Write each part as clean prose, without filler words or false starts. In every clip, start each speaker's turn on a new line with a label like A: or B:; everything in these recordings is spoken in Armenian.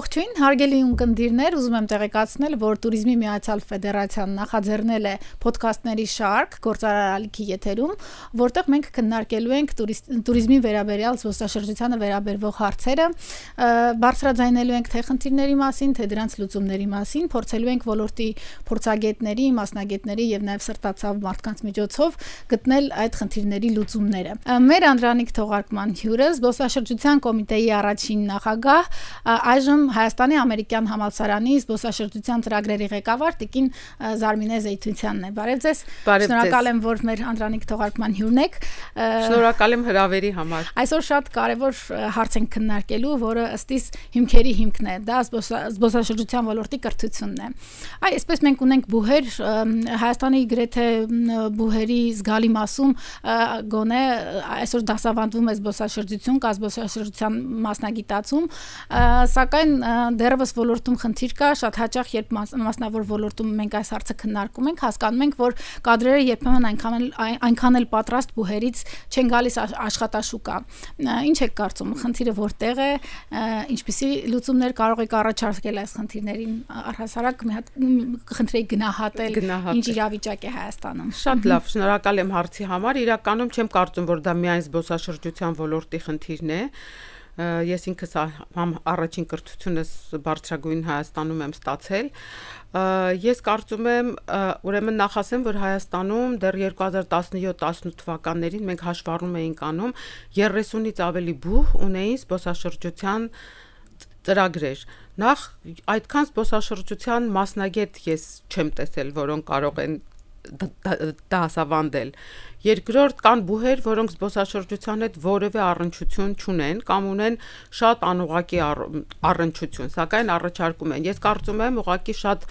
A: Ողջույն, հարգելի ունկնդիրներ, ուզում եմ տեղեկացնել, որ Տուրիզմի Միացյալ Ֆեդերացիան նախաձեռնել է ոդքասթների շարք գործարար ալիքի եթերում, որտեղ մենք քննարկելու ենք տուրիզմի վերաբերյալ զբոսաշրջությանը վերաբերող հարցերը, բարձրաձայնելու ենք թե խնդիրների մասին, թե դրանց լուծումների մասին, փորձելու ենք ոլորտի փորձագետների, մասնագետների եւ նաեւ սրտացավ մարդկանց միջոցով գտնել այդ խնդիրների լուծումները։ Մեր Անդրանիկ թողարկման հյուրը զբոսաշրջության կոմիտեի առաջին նախագահ, այժմ Հայաստանի ամերիկյան համալսարանի զբոսաշրջության ծրագրերի ղեկավար Տիկին Զարմինե Զեյթունցյանն է։ Բարև ձեզ։ Շնորհակալ եմ, որ մեր Անդրանիկ թողարկման հյուրն եք։
B: Շնորհակալ եմ հրավերի համար։
A: Այսօր շատ կարևոր հարց ենք քննարկելու, որը ըստ իս հիմքերի հիմքն է, դա զբոսաշրջության ոլորտի կրթությունն է։ Այսպես մենք ունենք բուհեր, Հայաստանի գրեթե բուհերի զգալի մասում գոնե այսօր դասավանդվում է զբոսաշրջություն, կա զբոսաշրջության մասնագիտացում, սակայն դեռևս ոլորտում խնդիր կա, շատ հաճախ երբ մասնավոր ոլորտում մենք այս հարցը քննարկում ենք, հասկանում ենք, որ կադրերը երբեմն այնքան էլ պատրաստ բուհերից չեն գալիս աշխատաշուկա։ Ինչ եք կարծում, խնդիրը որտեղ է, ինչպիսի լուծումներ կարող եք առաջարկել այս խնդիրներին, առհասարակ մի հատ խնդրեի գնահատել, ինչ իրավիճակ է Հայաստանում։
B: Շատ լավ, շնորհակալ եմ հարցի համար։ Իրականում չեմ կարծում, որ դա միայն զբոսաշրջության ոլորտի խնդիրն է։ Ես ինքս առաջին կրթությունս բարձրագույն Հայաստանում եմ ստացել։ Ես կարծում եմ, ուրեմն նախ ասեմ, որ Հայաստանում դեռ 2017-18 թվականներին մենք հաշվառում էինք անում 30-ից ավելի բուհ ունեին զբոսաշրջության ծրագրեր։ Նախ այդքան զբոսաշրջության մասնագետ ես չեմ տեսել, որոնք կարող են դասավանդել։ Երկրորդ կան բուհեր, որոնք զբոսաշրջության հետ որևէ առնչություն չունեն կամ ունեն շատ անուղղակի առնչություն, սակայն առաջարկում են։ Ես կարծում եմ, ուղղակի շատ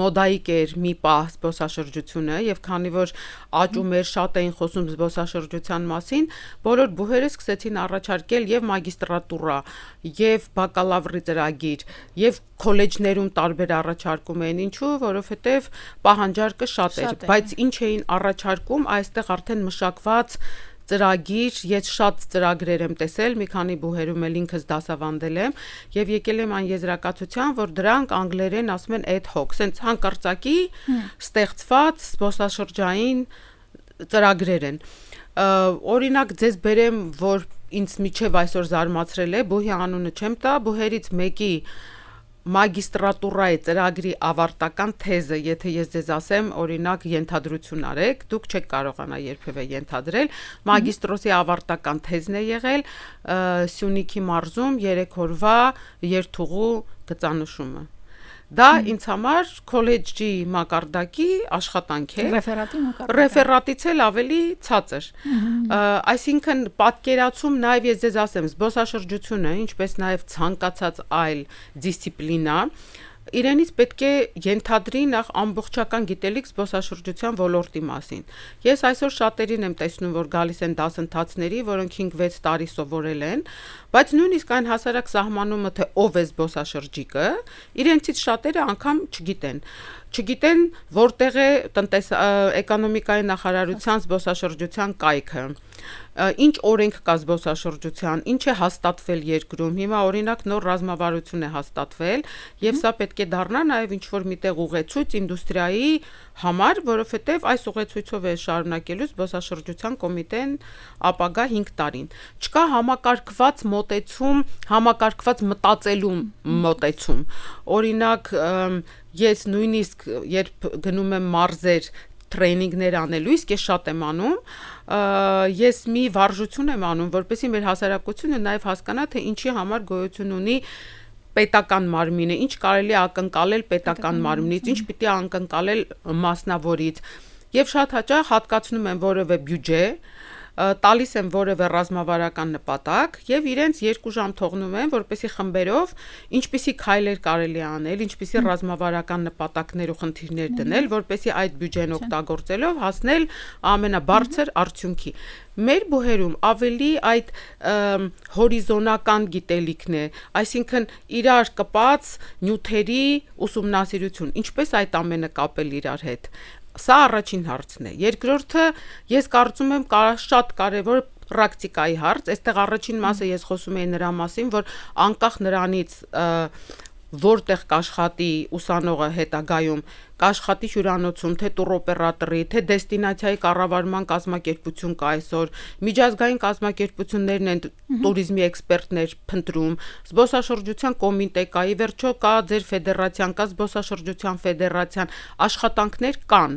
B: մոդայիկ էր մի պահ զբոսաշրջությունը, եւ քանի որ աճում էր, շատ էին խոսում զբոսաշրջության մասին, բոլոր բուհերը սկսեցին առաջարկել եւ մագիստրատուրա, եւ բակալավրի ծրագիր, եւ քոլեջներում տարբեր առաջարկում էին, ինչու, որովհետեւ պահանջարկը շատ էր, բայց ինչ էին առաջարկում, այստեղ արդեն մշակված ծրագիր, ես շատ ծրագրեր եմ տեսել, մի քանի բուհերում էլ ինքս դասավանդել եմ եւ եկել եմ այն եզրակացության, որ դրանք անգլերեն ասում են ad hoc, sense հանկարծակի ստեղծված զբոսաշրջային ծրագրեր են։ Օրինակ ձեզ բերեմ, որ ինձ միջև այսօր զարմացրել է, բուհի անունը չեմ տա, բուհերից մեկի մագիստրատուրայի ծրագրի ավարտական թեզը, եթե ես ձեզ ասեմ, օրինակ ենթադրություն արեք, դուք չեք կարողանա երբևէ ենթադրել, մագիստրոսի ավարտական թեզն է եղել Սյունիքի մարզում 3 օրվա երթուղու գծանշումը։ Դա ինձ համար քոլեջի մակարդակի աշխատանք է, ռեֆերատից էլ ավելի ցածր։ Այսինքն պատկերացում նաև ես ձեզ ասեմ, զբոսաշրջությունը, ինչպես նաև ցանկացած այլ դիսցիպլինա, իրենից պետք է ենթադրի նախ ամբողջական գիտելիք զբոսաշրջության ոլորտի մասին։ Ես այսօր շատերին եմ տեսնում, որ գալիս են դասընթացների, որոնք 5-6 տարի սովորել են, բայց նույնիսկ այն հասարակ սահմանումը, թե ով է զբոսաշրջիկը, իրենցից շատերը անգամ չգիտեն, որտեղ է էկոնոմիկայի նախարարության զբոսաշրջության կայքը, ինչ օրենք կա զբոսաշրջության, ինչ է հաստատվել երկրում, հիմա օրինակ նոր ռազմավարություն է հաստատվել, եւ սա պետք է դառնա նաեւ ինչ-որ միտեղ ուղեցույց ինդուստրիայի համար, որովհետեւ այս ուղեցույցով է շարունակելու զբոսաշրջության կոմիտեն ապագա 5 տարին։ Չկա համակարգված մոտեցում, համակարգված մտածելու մոտեցում։ Օրինակ, ես նույնիսկ երբ գնում եմ մարզեր տրեյնինգներ անելու, իսկ ես շատ եմ անում, ես մի վարժություն եմ անում, որպեսզի մեր հասարակությունը նաև հասկանա, թե ինչի համար գոյություն ունի պետական մարմինը, ինչ կարելի է ակնկալել պետական մարմնից, ինչ պիտի ակնկալել մասնավորից, եւ շատ հաճախ հատկացնում եմ որևէ բյուջե, տալիս եմ որևէ ռազմավարական նպատակ եւ իրենց 2 ժամ թողնում եմ, որպեսզի խմբերով ինչպիսի քայլեր կարելի է անել, ինչպիսի ռազմավարական նպատակներ ու խնդիրներ դնել, որպեսզի այդ բյուջեն օգտագործելով հասնել ամենաբարձր արդյունքի։ Մեր բուհերում ավելի այդ հորիզոնական գիտելիքն է, այսինքն իրար կպած նյութերի ուսումնասիրություն, ինչպես այդ ամենը կապել իրար հետ։ Սա առաջին հարցն է։ Երկրորդը, ես կարծում եմ, շատ կարևոր պրակտիկայի հարց, այստեղ առաջին մասը ես խոսում եի նրա մասին, որ անկախ նրանից որտեղ կաշխատի ուսանողը հետագայում, կաշխատի հյուրանոցում, թե տուրօպերատորի, թե դեստինացիայի կառավարման կազմակերպություն կա այսօր, միջազգային կազմակերպություններն են տուրիզմի էքսպերտներ փնտրում, զբոսաշրջության կոմիտե կա, ի վերջո կա ձեր ֆեդերացիան, կա զբոսաշրջության ֆեդերացիան, աշխատանքներ կան,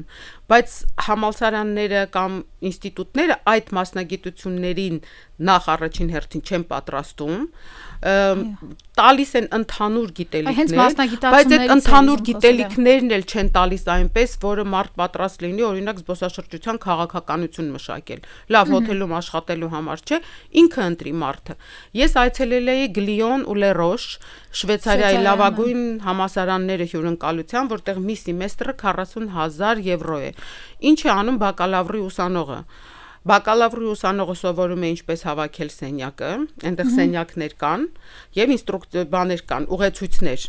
B: բայց համալսարանները կամ ինստիտուտները այդ մասնագիտություններին նախ առաջին հերթին չեն պատրաստում, տալիս են ընդհանուր գիտելիքներ, բայց այդ ընդհանուր գիտելիքներն էլ չեն տալիս այնպես, որը մարդ պատրաստ լինի, օրինակ զբոսաշրջության քաղաքականություն մշակել։ Լավ, հոթելում աշխատելու համար չէ, ինքը ընտրի մարդը։ Ես այցելել էի Գլիոն ու Լերոշ, Շվեյցարիայի լավագույն համալսարանները հյուրընկալության, որտեղ մի սեմեստրը 40,000 եվրո է։ Ինչ է անում բակալավրի ուսանողը։ Բակալավրի ուսանողը սովորում է ինչպես հավաքել սենյակը, այնտեղ սենյակներ կան եւ բաներ կան, ուղեցույցներ,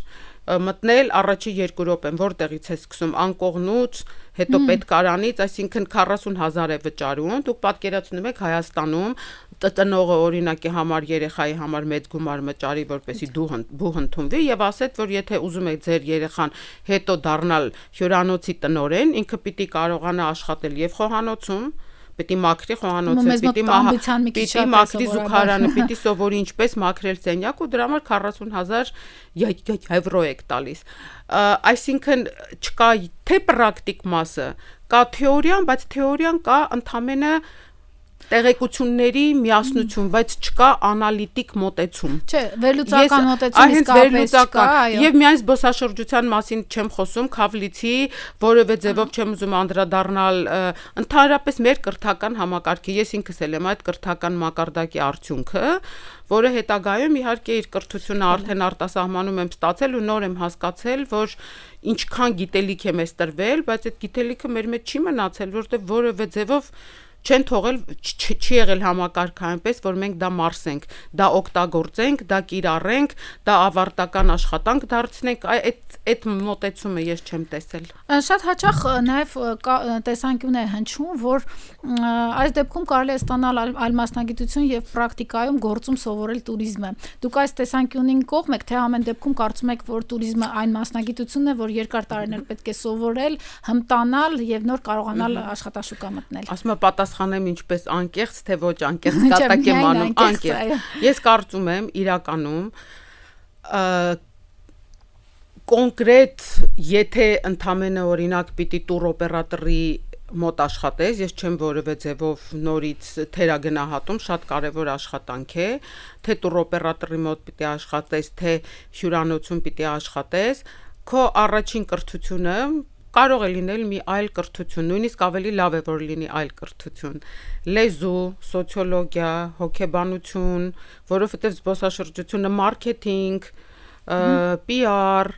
B: մտնել առաջի 2 րոպեն, որտեղից է սկսում անկողնուց, հետո պետքարանից, այսինքն 40,000 է վճարում, դուք պատկերացնում եք Հայաստանում տնողը օրինակի համար երեխայի համար մեծ գումար մճարի, որպեսի բուհ ընդունվի եւ ասეთ, որ եթե ուզում եք ձեր երեխան հետո դառնալ հյուրանոցի տնօրեն, ինքը պիտի կարողանա աշխատել եւ խոհանոցում, պիտի մաքրի խոհանոցը, պիտի մաքրի զուգարանը, պիտի սովորի ինչպես մաքրել սենյակ ու դրա համար 40,000 եվրո եք տալիս։ Այսինքն չկա թե պրակտիկ մասը, կա թեորիան, բայց թեորիան կա ընդամենը տեղեկությունների միասնություն, բայց չկա անալիտիկ մոտեցում։
A: Չէ, վերլուծական մոտեցում իսկապես չկա, այո։
B: Եվ միայն զբոսաշրջության մասին չեմ խոսում, Քավլիցի, որևէ ձևով չեմ ուզում անդրադառնալ, ընդհանրապես մեր կրթական համակարգի, ես ինքս էլ եմ այդ կրթական մակարդակի արդյունքը, որը հետագայում իհարկե իր կրթությունը արդեն արտասահմանում եմ ստացել ու նոր եմ հասկացել, որ ինչքան գիտելիք է մեզ տրվել, բայց այդ գիտելիքը մեր մեջ չի մնացել, որտեղ որևէ ձևով չեն թողել, չի եղել համակարգը այնպես, որ մենք դա մարսենք, դա օգտագործենք, դա կիրառենք, դա ավարտական աշխատանք դարձնենք, այդ մոտեցումը ես չեմ տեսել։
A: Շատ հաճախ նաև տեսանկյուն է հնչում, որ այս դեպքում կարելի է ստանալ այլ մասնագիտություն եւ պրակտիկայում գործում սովորել туриզմը։ Դուք այս տեսանկյունին կողմ եք, թե ամեն դեպքում կարծում եք, որ туриզմը այն մասնագիտությունն է, որ երկար տարիներ պետք է սովորել, հմտանալ եւ նոր կարողանալ աշխատաշուկա մտնել։
B: Ասում եմ պատասխանեմ ինչպես անկեղծ, թե ոչ անկեղծ կատակ եմ անում, անկեղծ։ Ես կարծում եմ իրականում կոնկրետ, եթե ընդամենը օրինակ պիտի տուրօպերատորի մոտ աշխատես, ես չեմ որևէ ձևով նորից թերագնահատում, շատ կարևոր աշխատանք է, թե տուրօպերատորի մոտ պիտի աշխատես, թե հյուրանոցում պիտի աշխատես, քո առաջին կրթությունը կարող է լինել մի այլ կրթություն, նույնիսկ ավելի լավ է, որ լինի այլ կրթություն, լեզու, սոցիոլոգիա, հոգեբանություն, որովհետև զբոսաշրջությունը մարքեթինգ, PR,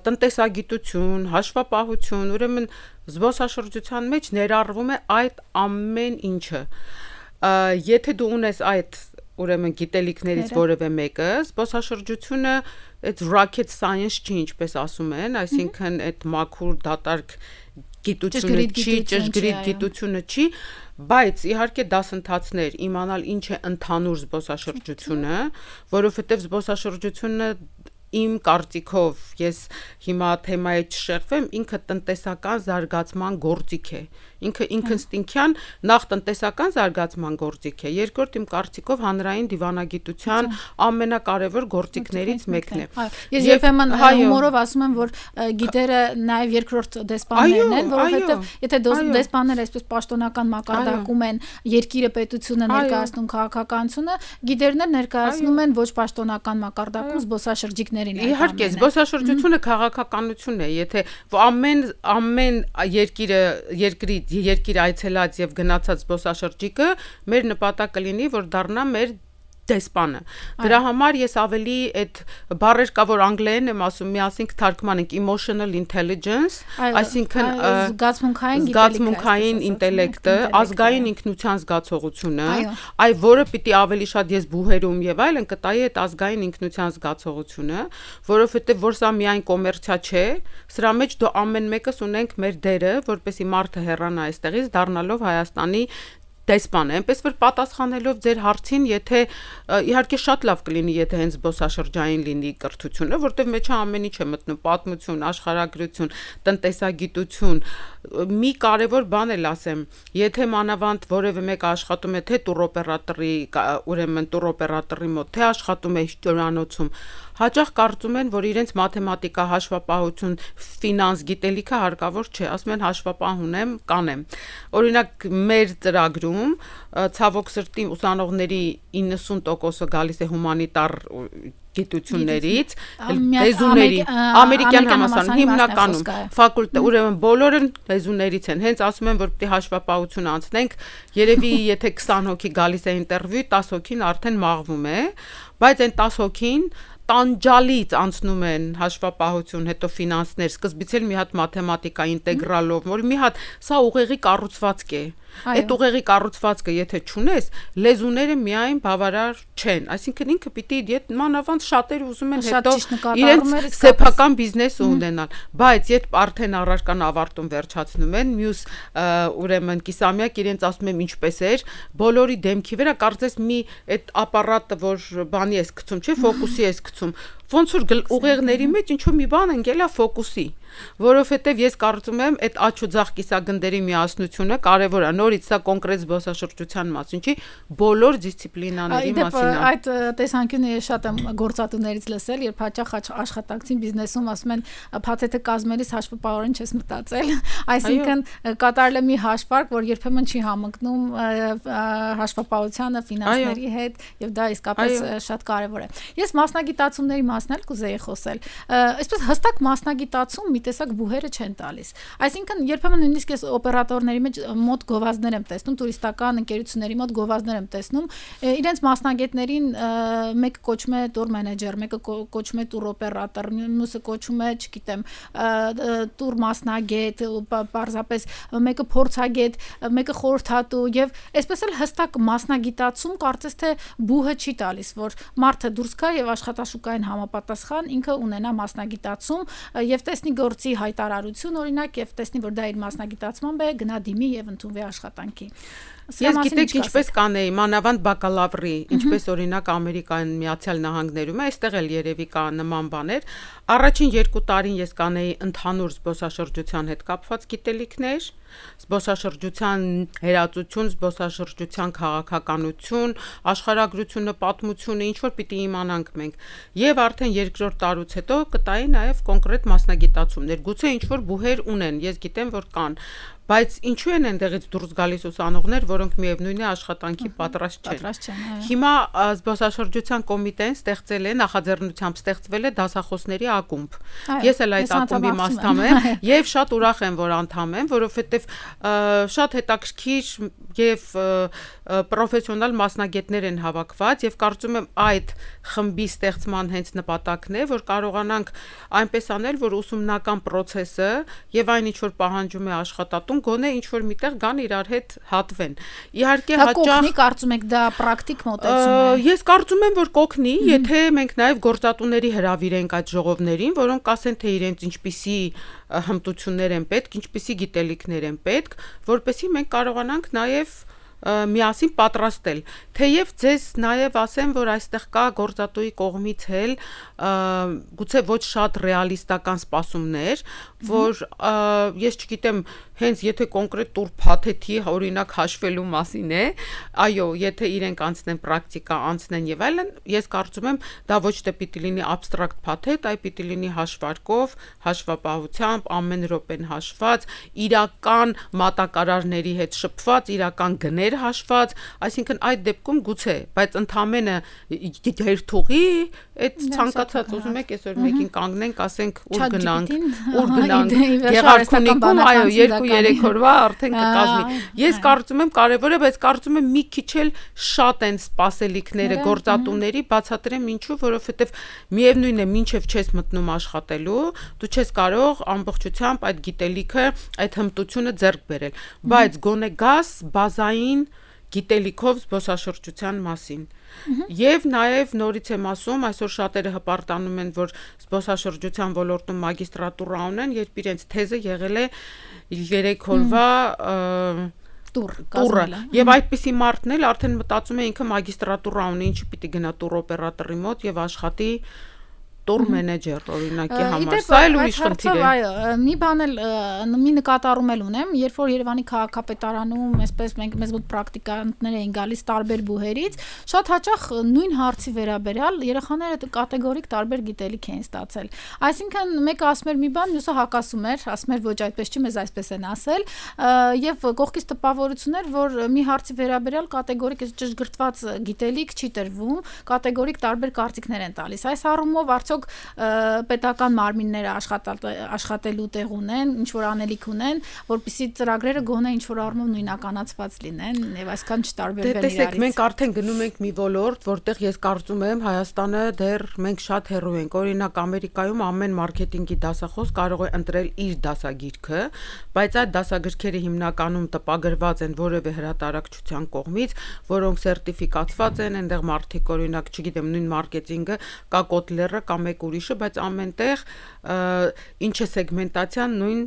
B: տնտեսագիտություն, հաշվապահություն, ուրեմն զբոսաշրջության մեջ ներառվում է այդ ամեն ինչը։ Եթե դու ունես այդ ուրեմն գիտելիքներից որևէ մեկը, զբոսաշրջությունը այդ rocket science չի, ինչպես ասում են, այսինքն այդ մաքուր դատարկ գիտությունը չի, ճշգրիտ գիտությունը չի, բայց իհարկե դասընթացներ, իմանալ ինչ է ընդհանուր զբոսաշրջությունը, որովհետև զբոսաշրջությունը իմ կարծիքով, ես հիմա թեմայի չշեղվեմ, ինքը տնտեսական զարգացման գործիք է, ինքը ինքնստինքյան նախ տնտեսական զարգացման գործիք է, երկրորդ իմ կարծիքով հանրային դիվանագիտության ամենակարևոր գործիքներից մեկն է։
A: Ես երբեմն հումորով ասում եմ, որ գիտերը նաև երկրորդ դեսպաններն են, որովհետև եթե դեսպանները այսպես պաշտոնական մակարդակում են երկիրը, պետությունը ներկայացնում քաղաքականությունը, գիտերներ ներկայացնում են ոչ պաշտոնական մակարդակում զբոսաշրջիկներին։
B: Իհարկե, զբոսաշրջությունը քաղաքականություն է, եթե ամեն երկիր այցելած եւ գնացած զբոսաշրջիկը մեր նպատակը լինի, որ դառնա մեր դեսպանը։ Դրա համար ես ավելի այդ բառեր կա, որ անգլերեն եմ ասում, միասին կթարգմանենք emotional intelligence, այսինքն զգացմունքային ինտելեկտը, ազգային ինքնության զգացողությունը, այ որը պիտի ավելի շատ ես բուհերում եւ այլն կտայի այդ ազգային ինքնության զգացողությունը, որովհետեւ որ սա միայն կոմերցիա չէ, սրա մեջ դու ամեն մեկս ունենք մեր դերը, որպեսի մարդը հեռանա այստեղից, դառնալով Հայաստանի դեսպան է, այնպես որ պատասխանելով ձեր հարցին, եթե իհարկե շատ լավ կլինի, եթե հենց զբոսաշրջային լինի կրթությունը, որտեղ մեջ ամեն ինչ է մտնում, պատմություն, աշխարհագրություն, տնտեսագիտություն, մի կարևոր բան էլ ասեմ, եթե մանավանդ որևէ մեկը աշխատում է թե տուրօպերատորի, ուրեմն տուրօպերատորի մոտ, թե աշխատում է հյուրանոցում, հաճախ կարծում են, որ իրենց մաթեմատիկա, հաշվապահություն, ֆինանս գիտելիքը հարկավոր չէ, ասում են հաշվապահ ունեմ, կանեմ։ Օրինակ մեր ծրագրում ցավոք սրտի ուսանողների 90%-ը գալիս է հումանիտար գիտություններից, լեզուների, ամերիկյան համալսարան հիմնականում ֆակուլտետ, ուրեմն բոլորը լեզուներից են, հենց ասում են, որ պետք է հաշվապահություն անցնենք, երևի եթե 20 հոգի գալիս է ինտերվյու, 10 հոգին արդեն մաղվում է, բայց այն 10 հոգին տանջալից անցնում են հաշվապահություն, հետո ֆինանսներ, սկզբից էլ մի հատ մաթեմատիկա ինտեգրալով, որ մի հատ սա ուղեղի կառուցվածք է։ Այդ ուղեղի կառուցվածքը եթե չունես, լեզուները միայն բավարար չեն, այսինքն ինքը պիտի մանավանդ շատերը ուզում են հետո իրենց սեփական բիզնեսը ունենալ, բայց երբ արդեն առարկան ավարտում վերջացնում են, մյուս ուրեմն կիսամյակ իրենց ասում եմ ինչպես էր, բոլորի դեմքի վրա կարծես մի այդ ապարատը, որ բանի ես գցում, չէ, ֆոկուսի ես գցում, ոնց որ ուղեղների մեջ ինչ-որ մի բան ընկել է ֆոկուսի, որովհետև ես կարծում եմ այդ աջ ու ձախ կիսագնդերի միասնությունը կարևոր է, նորից սա կոնկրետ զբոսաշրջության մասին չի, բոլոր դիսցիպլինաների մասին է։
A: Այդ տեսանկյունը ես շատ եմ գործատուներից լսել, երբ հաճախ աշխատակցին բիզնեսում ասում են փաթեթը կազմելիս հաշվապահորեն չես մտածել, այսինքն կատարել է մի հաշվարկ, որ երբեմն չի համընկնում հաշվապահությանը, ֆինանսների հետ, եւ դա իսկապես շատ կարևոր է։ Ես մասնագիտացումների մասն էլ կուզեի խոսել։ Այսպես հստակ մասնագիտացում մի տեսակ բուհերը չեն տալիս։ Այսինքն երբեմն նույնիսկ ես օպերատորների մեջ մոտ գովազդներ եմ տեսնում, տուրիստական ընկերությունների մոտ գովազդներ եմ տեսնում, իրենց մասնագետներին մեկը կոչում է տուր մենեջեր, մեկը կոչում է տուր օպերատոր, մյուսը կոչում է, չգիտեմ, տուր մասնագետ, պարզապես մեկը փորձագետ, մեկը խորհրդատու եւ այսպես էլ հստակ մասնագիտացում կարծես թե բուհը չի տալիս, որ մարդը դուրս գա եւ աշխատաշուկային համապատասխան ինքը ունենա մասնագիտացում եւ տեսնի գործի հայտարարություն օրինակ եւ տեսնի որ դա իր մասնագիտացմամբ է գնա դիմի եւ ընդունվի աշխատանքի։
B: Ես գիտեք ինչպես կանեի մանավանդ բակալավրի, ինչպես օրինակ Ամերիկայում Միացյալ Նահանգներում է, այստեղ էլ երևի կա նման բաներ, առաջին 2 տարին ես կանեի ընդհանուր զբոսաշրջության հետ կապված գիտելիքներ, զբոսաշրջության հերացություն, զբոսաշրջության քաղաքականություն, աշխարհագրությունը, պատմությունը, ինչ որ պիտի իմանանք մենք։ Եվ արդեն երկրորդ տարուց հետո կտայի նաև կոնկրետ մասնագիտացումներ։ Գուցե ինչ որ բուհեր ունեն, ես գիտեմ որ կան, բայց ինչու են այնտեղից դուրս գալիս ուսանողներ, որոնք միևնույն է աշխատանքի պատրաստ չեն։ Հիմա զբոսաշրջության կոմիտեն ստեղծել է, նախաձեռնությամբ ստեղծվել է դասախոսների ակումբ։ Ես էլ այդ ակումբի մասնամ եմ եւ շատ ուրախ եմ, որ անդամ եմ, որովհետեւ շատ հետաքրքիր եւ պրոֆեսիոնալ մասնագետներ են հավաքված եւ կարծում եմ այդ խմբի ստեղծման հենց նպատակն է, որ կարողանանք այնպես անել, որ ուսումնական process-ը եւ այն ինչ որ պահանջում է աշխատատուն գոնե ինչ որ միտեղ գան իրար հետ հատվեն։ Իհարկե հաճախ
A: կարծում եք դա պրակտիկ մոտեցում է։
B: Ես կարծում եմ, որ կօգնի, եթե մենք նաեւ գործատուների հրավիրենք այդ ժողովներին, որոնք ասեն թե իրենց ինչպիսի հմտություններ են պետք, ինչպիսի գիտելիքներ են պետք, որպեսզի մենք կարողանանք նաեւ միասին պատրաստել, թեև ձեզ նաև ասեմ, որ այստեղ կա գործատուի կողմից էլ գուցե ոչ շատ ռեալիստական սպասումներ, որ ես չգիտեմ, հենց եթե կոնկրետ տուր փաթեթի օրինակ հաշվելու մասին է, այո, եթե իրենք անցնեն պրակտիկա, անցնեն եւ այլն, ես կարծում եմ դա ոչ թե պիտի լինի абստրակտ փաթեթ, այլ պիտի լինի հաշվարկով, հաշվապահությամբ, ամեն րոպեն հաշված, իրական մատակարարների հետ շփված, իրական գներ հաշված, այսինքն այդ դեպքում գուցե, բայց ընդամենը երթուղի այդ ցանկացած ուզում եք այսօր մեկին կանգնենք, ասենք ուր գնանք, Գեղարքունիքում, այո, 2-3 օրվա արդեն կկազմի։ Ես կարծում եմ կարևոր է, բայց կարծում եմ մի քիչ էլ շատ են սպասելիքները գործատուների, բացատրեմ ինչու, որովհետև միևնույն է, մինչև չես մտնում աշխատելու, դու չես կարող ամբողջությամբ այդ գիտելիքը, այդ հմտությունը ձեռք բերել, բայց գոնե գաս բազային գիտելիքով զբոսաշրջության մասին։ Եվ նաև նորից եմ ասում, այսօր շատերը հպարտանում են, որ զբոսաշրջության ոլորտում մագիստրատուրա ունեն, երբ իրենց թեզը եղել է 3 օրվա տուրը եւ այդպիսի մարդն էլ արդեն մտածում է ինքը մագիստրատուրա ունի, ինչի պիտի գնա տուր օպերատորի մոտ եւ աշխատի տուր մենեջեր օրինակի համար։ Սա էլ ուրիշ խնդիր է։
A: Այո, մի բան էլ մի նկատառում էլ ունեմ, երբ որ Երևանի քաղաքապետարանում այսպես մենք մեզ մոտ պրակտիկանտներ էին գալիս տարբեր բուհերից, շատ հաճախ նույն հարցի վերաբերյալ երեխաները կատեգորիկ տարբեր գիտելիք էին ստացել։ Այսինքն մեկը ասում էր մի բան, մյուսը հակասում էր, ասում էր ոչ այդպես չի, մեզ այսպես են ասել, եւ կողքից տպավորություն էր, որ մի հարցի վերաբերյալ կատեգորիկ ճշգրտված գիտելիք չի տրվում, կատեգորիկ տարբեր կարծիքներ են տալիս։ Այս առումով պետական մարմինները աշխատելու տեղ ունեն, ինչ որ անելիք ունեն, որպեսզի ծրագրերը գոնե ինչ որ առումով նույնականացված լինեն եւ այսքան չտարբերվեն իրարից։
B: Տեսեք, մենք արդեն գնում ենք մի ոլորտ, որտեղ ես կարծում եմ Հայաստանը դեռ մենք շատ հեռու ենք։ Օրինակ Ամերիկայում ամեն մարքեթինգի դասախոս կարող է ընտրել իր դասագիրքը, բայց այդ դասագրքերը հիմնականում տպագրված են որևէ հրատարակչության կողմից, որոնք սերտիֆիկացված են, այնտեղ մարդիկ օրինակ, չգիտեմ, նույն մարքեթինգը կա Kotler-ը կամ մեկ ուրիշը, բայց ամենտեղ ինչ է սեգմենտացիան նույն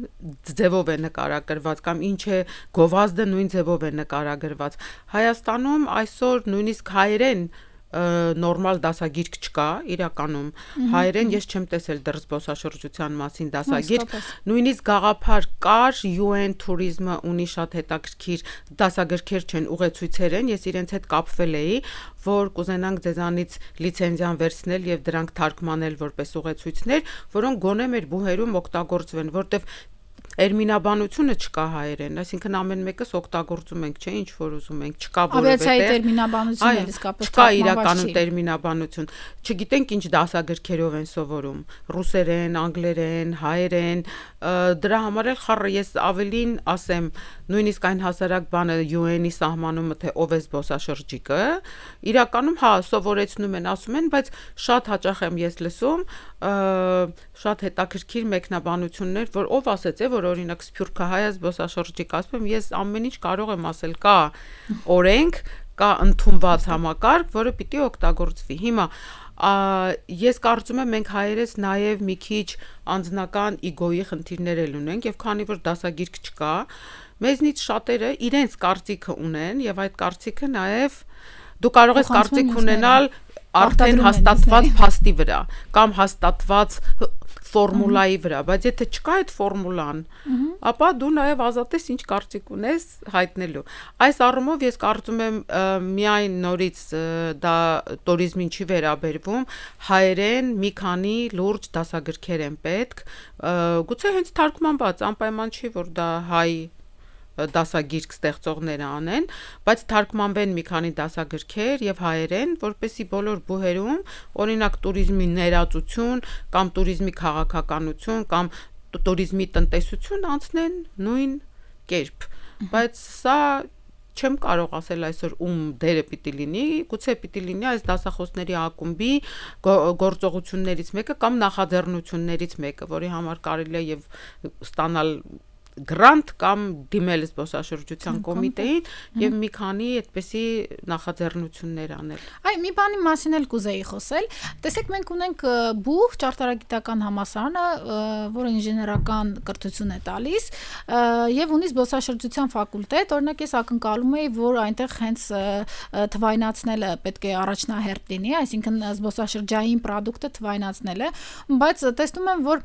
B: ձևով է նկարագրված կամ ինչ է գովազդը նույն ձևով է նկարագրված։ Հայաստանում այսօր նույնիսկ հայերեն նորմալ դասագիրք չկա իրականում հայերեն ես չեմ տեսել դեռ զբոսաշրջության մասին դասագիրք նույնիսկ գաղափար կար UN Tourism-ը ունի շատ հետաքրքիր դասագրքեր չեն ուղեցույցեր են ես իրենց հետ կապվել էի որ կուզենանք ձեզանից լիցենզիան վերցնել եւ դրանք թարգմանել որպես ուղեցույցներ որոնք գոնե մեր բուհերում օգտագործվեն որտեվ Տերմինաբանությունը չկա հայերեն, այսինքն ամեն մեկս օգտագործում ենք, չէ, ինչ որ ուզում ենք, չկա որևէ
A: ավիացիայի տերմինաբանությունն է իսկապես
B: չկա իրականում տերմինաբանություն, չգիտենք ինչ դասագրքերով են սովորում, ռուսերեն, անգլերեն, հայերեն, դրա համար էլ խառը ես ավելին ասեմ, նույնիսկ այն հասարակ բանը UN-ի սահմանումը թե ով է զբոսաշրջիկը, իրականում հա սովորեցնում են, ասում են, բայց շատ հաճախ եմ ես լսում, շատ հետաքրքիր մեկնաբանություններ, որ ով ասեց է, որ օրինակ Սփյուռքահայ զբոսաշրջիկ ասում եմ, ես ամեն ինչ կարող եմ ասել, կա օրենք, կա ընդունված համակարգ, որը պիտի օգտագործվի։ Հիմա ես կարծում եմ մենք հայերս նաև մի քիչ անձնական իգոյի խնդիրներ էլ ունենք եւ քանի որ դասագիրք չկա, մեզնից շատերը իրենց կարծիքը ունեն եւ այդ կարծիքը նաև դու կարող ես կարծիք ունենալ արդեն հաստատված փաստի վրա կամ հաստատված ֆորմուլայի վրա, բայց եթե չկա այդ ֆորմուլան, ապա դու նաև ազատ ես ինչ կարծիք ունես հայտնելու։ Այս առումով ես կարծում եմ միայն նորից դա տուրիզմին չի վերաբերվում, հայերեն մի քանի լուրջ դասագրքեր են պետք, գուցե հենց թարգմանված, անպայման չի, որ դա հայ դասագիրք ստեղծողները անեն, բայց թարգմանվեն մի քանի դասագրքեր եւ հայերեն, որպեսզի բոլոր բուհերում, օրինակ տուրիզմի ներածություն կամ տուրիզմի քաղաքականություն կամ տուրիզմի տնտեսություն անցնեն նույն կերպ, բայց սա չեմ կարող ասել այսօր ում դերը պիտի լինի, գուցե պիտի լինի այս դասախոսների ակումբի գործողություններից մեկը կամ նախաձեռնություններից մեկը, որի համար կարելի է եւ ստանալ գրանտ կամ դիմել զբոսաշրջության կոմիտեին եւ մի քանի այդպիսի նախաձեռնություններ անել։
A: Այ մի բանի մասին էլ կուզեի խոսել։ Տեսեք, մենք ունենք բուհ ճարտարագիտական համալսարանը, որը ինժեներական կրթություն է տալիս եւ ունի զբոսաշրջության ֆակուլտետ, օրինակ ես ակնկալում եի, որ այնտեղ հենց թվայնացնելը պետք է առաջնահերթ լինի, այսինքն զբոսաշրջային պրոդուկտը թվայնացնելը, բայց տեսնում եմ, որ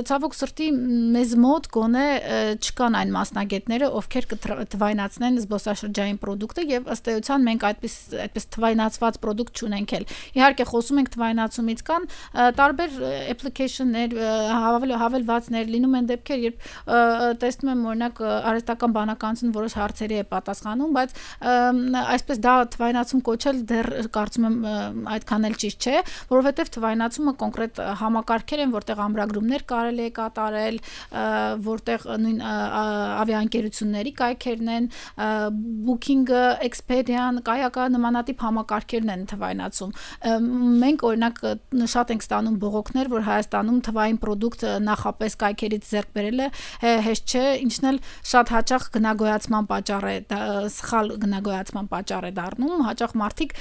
A: ցավոք սրտի մեզ մոտ չկան այն մասնագետները, ովքեր կթվայնացնեն զբոսաշրջային պրոդուկտը եւ ըստ էության մենք այդպես թվայնացված պրոդուկտ չունենք էլ։ Իհարկե խոսում ենք թվայնացումից կան տարբեր application-ներ, հավելվածներ, լինում են դեպքեր, երբ տեսնում եմ օրինակ արհեստական բանականություն որոշ հարցերի է պատասխանում, բայց այսպես դա թվայնացում կոչել դեռ կարծում եմ այդքան էլ ճիշտ չէ, որովհետեւ թվայնացումը կոնկրետ համակարգեր են, որտեղ ամրագրումներ կարելի է կատարել, որտեղ նույն ավիաընկերությունների կայքերն են, Booking-ը, Expedia-ն, կայակա նմանատիպ համակարգերն են թվայնացում։ Մենք օրինակ շատ ենք ստանում բողոքներ, որ Հայաստանում թվային պրոդուկտ նախապես կայքերից ձեռք բերելը հեշտ չէ, ինչն էլ շատ հաճախ գնագոյացման պատճառ է, սխալ գնագոյացման պատճառ է դառնում, հաճախ մարդիկ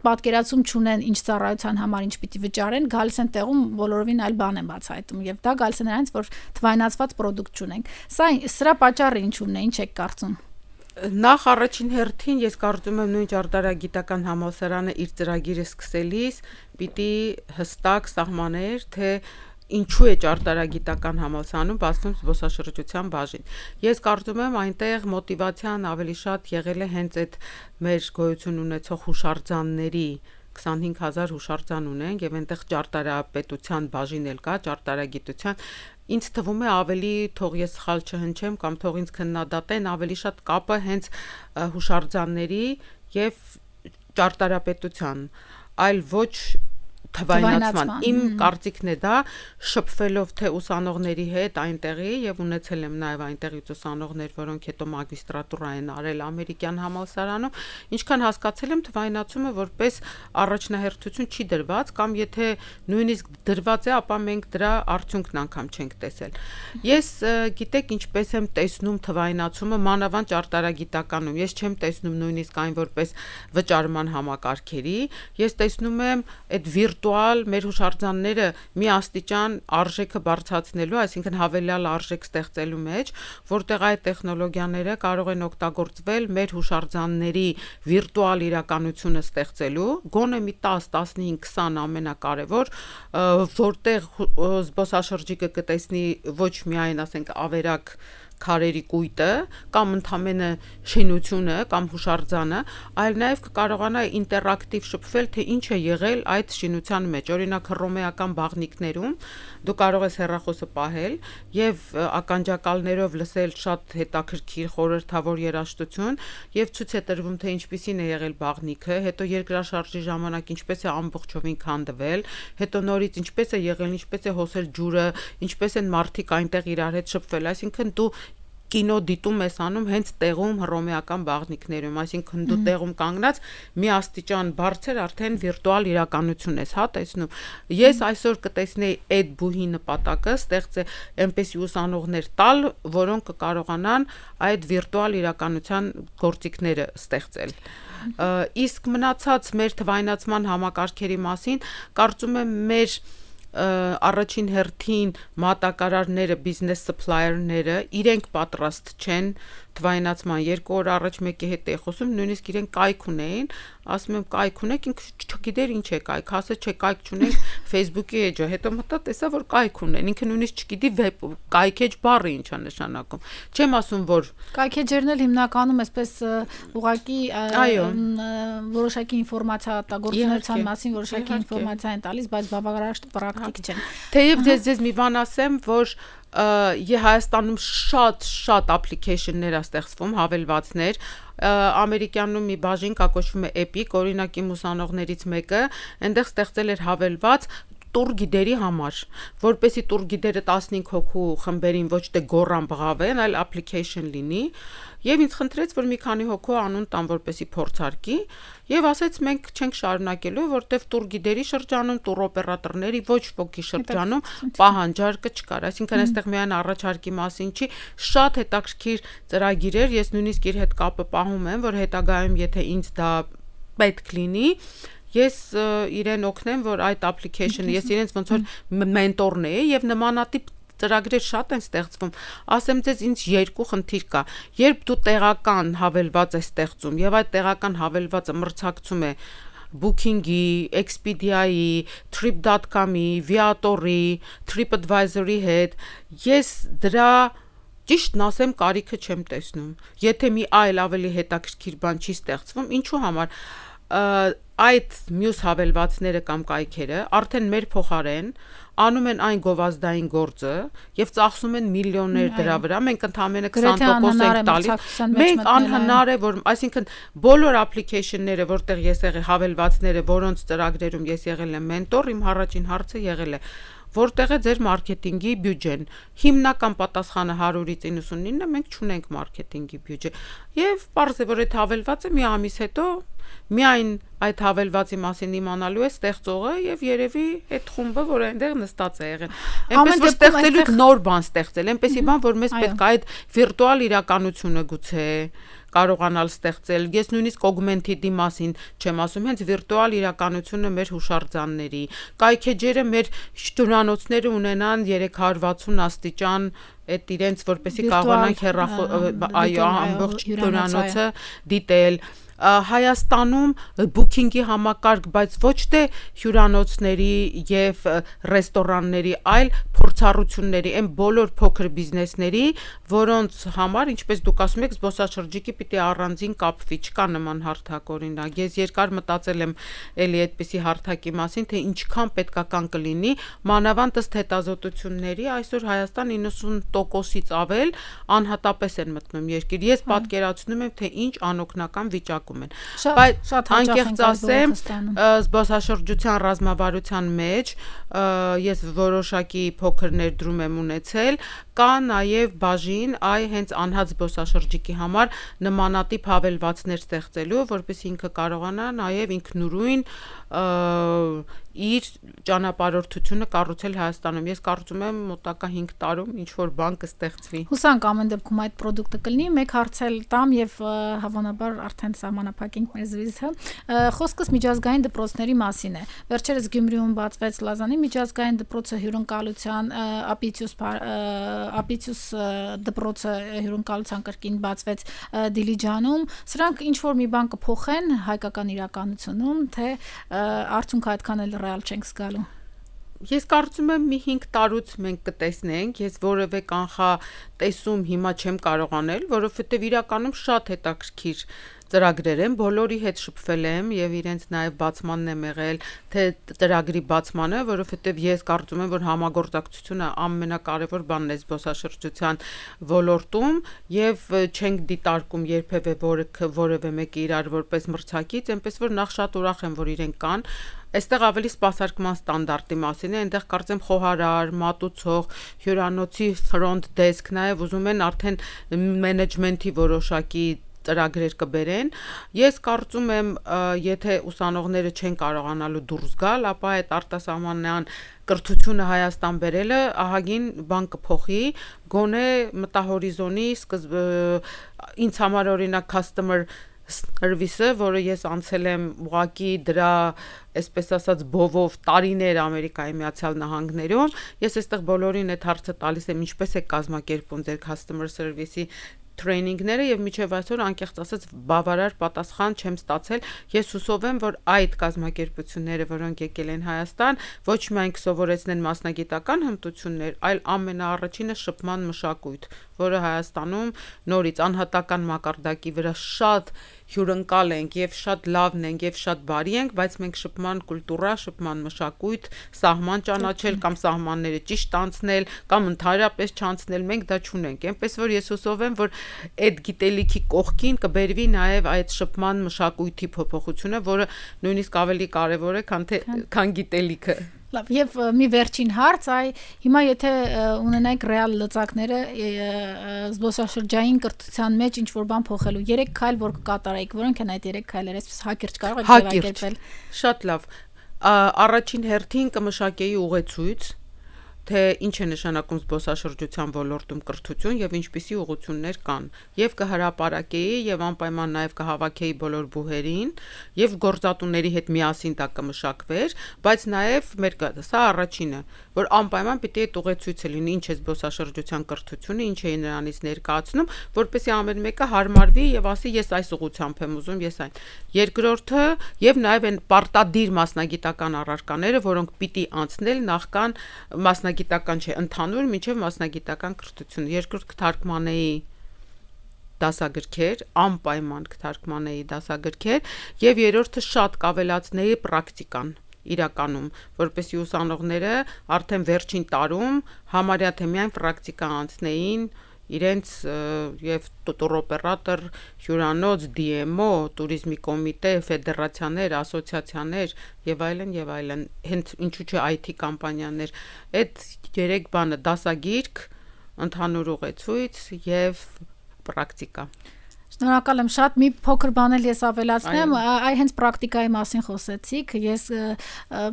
A: պատկերացում չունեն ինչ ծառայության համար ինչ պիտի վճարեն, գալիս են տեղում բոլորովին այլ բան են բացահայտում եւ դա գալիս է նրանց, որ թվայնացված պրոդուկտ չունենք։ Սրա պատճառը ինչու՞մն է, ինչ եք կարծում։
B: Նախ առաջին հերթին ես կարծում եմ նույն ճարտարագիտական համալսարանը իր ծրագիրը սկսելիս պիտի հստակ սահմաներ, թե ինչու է ճարտարագիտական համալսարանում բացվում զբոսաշրջության բաժին։ Ես կարծում եմ այնտեղ մոտիվացիան ավելի շատ եղել է հենց այդ մեր գոյություն ունեցող հուշարձանների 25000 հուշարձան ունենք եւ այնտեղ ճարտարապետության բաժին էլ կա, ճարտարագիտության ինձ թվում է ավելի, թող ես սխալ չհնչեմ կամ թող ինձ քննադատեն, ավելի շատ կապը հենց հուշարձանների եւ ճարտարապետության, այլ ոչ թվայնացման։ Իմ կարծիքն է դա, շփվելով թե ուսանողների հետ այնտեղի եւ ունեցել եմ նաեւ այնտեղից ուսանողներ, որոնք հետո մագիստրատուրա են արել ամերիկյան համալսարանում, ինչքան հասկացել եմ, թվայնացումը որպես առաջնահերթություն չի դրված, կամ եթե նույնիսկ դրված է, ապա մենք դրա արդյունքն անգամ չենք տեսել։ Ես գիտեք ինչպես եմ տեսնում թվայնացումը մանավանդ ճարտարագիտականում։ Ես չեմ տեսնում նույնիսկ այն որպես վճարման համակարգերի, ես տեսնում եմ այդ վիրտուալ մեր հուշարձանները մի աստիճան արժեքը բարձրացնելու, այսինքն հավելյալ արժեք ստեղծելու մեջ, որտեղ այդ տեխնոլոգիաները կարող են օգտագործվել մեր հուշարձանների վիրտուալ իրականությունը ստեղծելու, գոնե մի 10, 15, 20 ամենակարևոր, որտեղ զբոսաշրջիկը կտեսնի ոչ միայն, ասենք, ավերակ քարերի կույտը կամ ընդամենը շինությունը կամ հուշարձանը, այլ նաև կկարողանա ինտերակտիվ շփվել, թե ինչ է եղել այդ շինության մեջ։ Օրինակ հռոմեական բաղնիքներում դու կարող ես հեռախոսը պահել եւ ականջակալներով լսել շատ հետաքրքիր խորհրդավոր երաժշտություն եւ ցույց է տրվում, թե ինչպիսին է եղել բաղնիքը, հետո երկրաշարժի ժամանակ ինչպես է ամբողջովին քանդվել, հետո նորից ինչպես է եղել, ինչպես է հոսել ջուրը, ինչպես են մարդիկ այնտեղ իրար հետ շփվել, այսինքն դու կինո դիտում ես անում հենց տեղում հռոմեական բաղնիքներում, այսինքն դու տեղում կանգնած մի աստիճան բարձր արդեն վիրտուալ իրականություն ես, հա, տեսնում։ Ես այսօր կտեսնեի այդ բուհի նպատակը ստեղծե այնպեսի ուսանողներ տալ, որոնք կկարողանան այդ վիրտուալ իրականության գործիքները ստեղծել։ Իսկ մնացած մեր թվայնացման համակարգերի մասին կարծում եմ մեր առաջին հերթին մատակարարները, business supplier-ները իրենք պատրաստ չեն թվայնացման։ 2 օր առաջ մեկի հետ էի խոսում, նույնիսկ իրենք կայք ունեին, ասում եմ կայք ունեք, ինքը չգիտեր ինչ է կայք, ասա չէ կայք չունենք Facebook-ի էջը, հետո մտա տեսա որ կայք ունեն, ինքը նույնիսկ չգիտի կայք էջ բառը ինչ է նշանակում։ Չեմ ասում որ
A: կայք էջերն էլ հիմնականում այսպես ուղղակի որոշակի ինֆորմացիա տագործունեցան մասին որոշակի ինֆորմացիա են տալիս, բայց բավականին պրակտիկ չեն։
B: Թեև ձեզ մի բան ասեմ, որ Հայաստանում շատ application-ներ է ստեղծվում, հավելվածներ, ամերիկյանում մի բաժին կա կոչվում է Epic, օրինակ իմ ուսանողներից մեկը այնտեղ ստեղծել էր հավելված տուրգիդերի համար, որպեսի տուրգիդերը 15 հոգու խմբերին ոչ թե գոռան բղավեն, այլ application լինի, եւ ինձ խնդրեց, որ մի քանի հոգու անուն տան, որպեսի փորձարկի, եւ ասեց մենք չենք շարունակելու, որտեվ տուրգիդերի շրջանում, տուրօպերատորների ոչ ոքի շրջանում պահանջարկը չկար, այսինքն այստեղ միայն առաջարկի մասին չի, շատ հետաքրքիր ծրագիր էր, ես նույնիսկ իր հետ կապը պահում եմ, որ հետագայում եթե ինձ դա պետք լինի, ես իրեն օգնեմ, որ այդ application-ը, ես իրենց ոնց որ մենտորն էի եւ նմանատիպ ծրագրեր շատ են ստեղծվում, ասեմ ձեզ ինձ երկու խնդիր կա, երբ դու տեղական հավելված ես ստեղծում եւ այդ տեղական հավելվածը մրցակցում է Booking-ի, Expedia-ի, Trip.com-ի, Viator-ի, TripAdvisor-ի հետ, ես դրա ճիշտն ասեմ կարիքը չեմ տեսնում, եթե մի այլ ավելի հետաքրքիր բան չի ստեղծվում, ինչու համար այդ մյուս հավելվածները կամ կայքերը արդեն մեր փոխարեն անում են այն գովազդային գործը եւ ծախսում են միլիոններ դրա վրա, մենք ընդամենը 20% ենք տալիս, մենք անհնար է, որ այսինքն բոլոր application-ները, որտեղ ես եղել հավելվածները, որոնց ծրագրերում ես եղել եմ մենտոր, իմ առաջին հարցը եղել է որտեղ է ձեր մարքեթինգի բյուջեն։ Հիմնական պատասխանը 100-ից 99-ը մենք չունենք մարքեթինգի բյուջե։ Եվ պարզ է, որ այդ հավելվածը մի ամիս հետո միայն այդ հավելվածի մասին իմանալու է ստեղծողը եւ երևի այդ խումբը, որ այնտեղ նստած է եղել։ Այնպես որ ստեղծելու նոր բան ստեղծել, այնպեսի բան, որ մեզ պետք է այդ վիրտուալ իրականությունը գուցե կարողանալ ստեղծել։ Ես նույնիսկ augmented-ի մասին չեմ ասում, հենց վիրտուալ իրականությունը մեր հուշարձանների։ Կայքեջերը մեր հյուրանոցները ունենան 360 աստիճան այդ իրենց որպեսի կարողանանք այո ամբողջ հյուրանոցը դիտել Հայաստանում բուքինգի համակարգ, բայց ոչ թե հյուրանոցների եւ ռեստորանների, այլ փորձառությունների, այն բոլոր փոքր բիզնեսների, որոնց համար, ինչպես դուք ասում եք, զբոսաշրջիկի պիտի առանձին կապվի, չկա նման հարթակ օրինակ։ Ես երկար մտածել եմ էլի այդպիսի հարթակի մասին, թե ինչքան պետքական կլինի, մանավանդ ըստ հետազոտությունների, այսօր Հայաստան 90%-ից ավել անհատապես են մտնում երկիր։ Ես պատկերացնում եմ, թե ինչ անօգնական վիճակ բայց անկեղծ ասեմ զբոսաշրջության ռազմավարության մեջ ես որոշակի փոքր ներդրում եմ ունեցել կա նաև բաժին հենց անհատ զբոսաշրջիկի համար նմանատիպ հավելվածներ ստեղծելու որպեսզի ինքը կարողանա նաև ինքնուրույն իր ճանապարհորդությունը կառուցել Հայաստանում ես կարծում եմ մոտակա 5 տարում ինչ որ բան կստեղծվի
A: հուսանք ամեն դեպքում այդ product-ը կլինի մեկ հարցել տամ եւ հավանաբար արդեն սահմանափակենք մեր զրույցը խոսքս միջազգային դպրոցների մասին է վերջերս Գյումրիում բացվեց Լազանի միջազգային դպրոցը հյուրընկալության ապիցյուս դպրոցը հյուրընկալության կրկին բացվեց Դիլիջանում սրանք ինչ որ մի բան կփոխեն հայկական իրականությունում թե արդյունքը այդքան էլ ռեալ չենք զգալու
B: Ես կարծում եմ մի 5 տարուց մենք կտեսնենք, ես որևէ կանխատեսում հիմա չեմ կարող անել, որովհետև իրականում շատ հետաքրքիր ծրագրեր են, բոլորի հետ շփվել եմ եւ իրենց նաեւ բացմանն եմ եղել, թե ծրագրի բացմանը, որովհետեւ ես կարծում եմ, որ համագործակցությունը ամենակարևոր բանն է զբոսաշրջության ոլորտում եւ չենք դիտարկում երբեւե որևէ մեկը իրար որպես մրցակից, այնպես որ նախ շատ ուրախ եմ, որ իրենք կան Այստեղ ավելի սպասարկման ստանդարտի մասին է, այնտեղ կարծեմ խոհարար, մատուցող, հյուրանոցի front desk, նաև ուզում են արդեն մենեջմենթի որոշակի ծրագրեր կբերեն։ Ես կարծում եմ, եթե ուսանողները չեն կարողանալու դուրս գալ, ապա այդ արտասահմանյան կրթությունը Հայաստան բերելը ահագին բան կփոխի, գոնե մտահորիզոնի ինձ համար օրինակ customer service-ը, որը ես անցել եմ ուղակի դրա, այսպես ասած, բովով տարիներ Ամերիկայի Միացյալ Նահանգներում, ես այստեղ բոլորին այդ հարցը տալիս եմ, ինչպես է կազմակերպում ձեր customer service-ի տրեյնինգները եւ միջև այսօր անկեղծ ասած բավարար պատասխան չեմ ստացել ես հուսով եմ որ այդ կազմակերպությունները որոնք եկել են Հայաստան ոչ միայն կսովորեցնեն մասնագիտական հմտություններ այլ ամենաառաջինը շփման մշակույթ որը Հայաստանում նորից անհատական մակարդակի վրա շատ հյուրընկալ ենք եւ շատ լավն ենք եւ շատ բարի ենք բայց մենք շփման կուլտուրա շփման մշակույթ սահման ճանաչել կամ սահմանները ճիշտ անցնել կամ ընդհանրապես չանցնել մենք դա չունենք այնպես որ ես հուսով եմ որ այդ գիտելիքի կողքին կբերվի նաև այդ շփման մշակույթի փոփոխությունը, որը նույնիսկ ավելի կարևոր է, քան գիտելիքը։
A: Լավ, եւ մի վերջին հարց, հիմա եթե ունենայինք ռեալ լծակները զբոսաշրջային կրթության մեջ ինչ որ բան փոխելու, 3 քայլ որ կկատարեիք, որոնք են այդ 3 քայլերը, այսպես հակիրճ կարող եք ձևակերպել։
B: Շատ լավ։ Առաջին հերթին կմշակեի ուղեցույց թե ինչ է նշանակում զբոսաշրջության ոլորտում կրթություն եւ ինչպիսի ուղղություններ կան եւ կհրապարակեի եւ անպայման նաեւ կհավաքեի բոլոր բուհերին եւ գործատուների հետ միասին դա կմշակվեր բայց նաեւ մեր սա առաջինը որ անպայման պիտի այդ ուղեցույցը լինի ինչ է զբոսաշրջության կրթությունը ինչ է նրանից ներկայացնում որպեսզի ամեն մեկը հարմարվի եւ ասի ես այս ուղղությամբ եմ ուզում ես այն երկրորդը եւ նաեւ այն պարտադիր մասնագիտական առարկաները որոնք պիտի անցնել նախքան մասնագիտական չէ, ընդհանուր մինչև մասնագիտական կրթություն։ Երկրորդ կթարգմանեի դասագրքեր, անպայման կթարգմանեի դասագրքեր եւ երրորդը շատ կավելացնեի պրակտիկան իրականում, որպեսզի ուսանողները արդեն վերջին տարում համարյա թե միայն պրակտիկա անցնեին իրենց եւ տուրօպերատոր, հյուրանոց, DMO, туриզմի կոմիտե, ֆեդերացիաներ, ասոցիացիաներ եւ այլն, հենց ինչու՞ չէ IT կամպանիաներ, այդ 3 բանը դասագիրք, ընդհանուր ուղեցույց եւ պրակտիկա։
A: Շնորհակալ եմ շատ, մի փոքր բան էլ ես ավելացնեմ, այ հենց պրակտիկայի մասին խոսեցիք, ես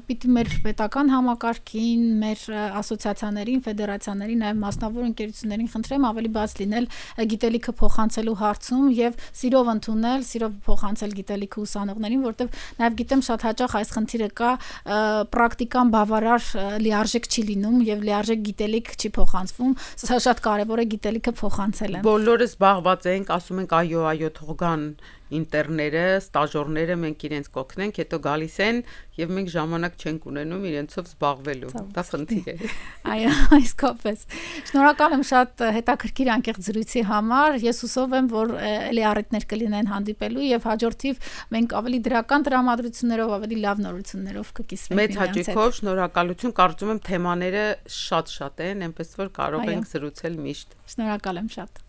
A: պիտի մեր պետական համակարգին, մեր ասոցիացիաներին, ֆեդերացիաներին, նաև մասնավոր ընկերություններին խնդրեմ ավելի բաց լինել գիտելիքը փոխանցելու հարցում եւ սիրով ընդունել, սիրով փոխանցել գիտելիքը ուսանողներին, որտեղ նաև գիտեմ շատ հաճախ այս խնդիրը կա, պրակտիկան բավարար լիարժեք չի լինում եւ լիարժեք գիտելիք չի փոխանցվում, սա շատ կարեւոր է գիտելիքը փոխանցելը։
B: Բոլորը զբաղված ենք, ասում ենք այո, թող գան ինտերները, ստաժորները, մենք իրենց կօգնենք, հետո գալիս են եւ մենք ժամանակ չենք ունենում իրենցով զբաղվելու։ Դա խնդիր է։
A: Այո, իսկապես։ Շնորհակալ եմ շատ հետաքրքիր անկեղծ զրույցի համար։ Ես հուսով եմ, որ ելի առիթներ կլինեն հանդիպելու եւ հաջորդիվ մենք ավելի դրական տրամադրություններով, ավելի լավ նորություններով կկիսվենք։
B: Մեծ հաճույքով, շնորհակալություն, կարծում եմ թեմաները շատ են, այնպես որ կարող ենք զրուցել միշտ։
A: Շնորհակալ եմ շատ։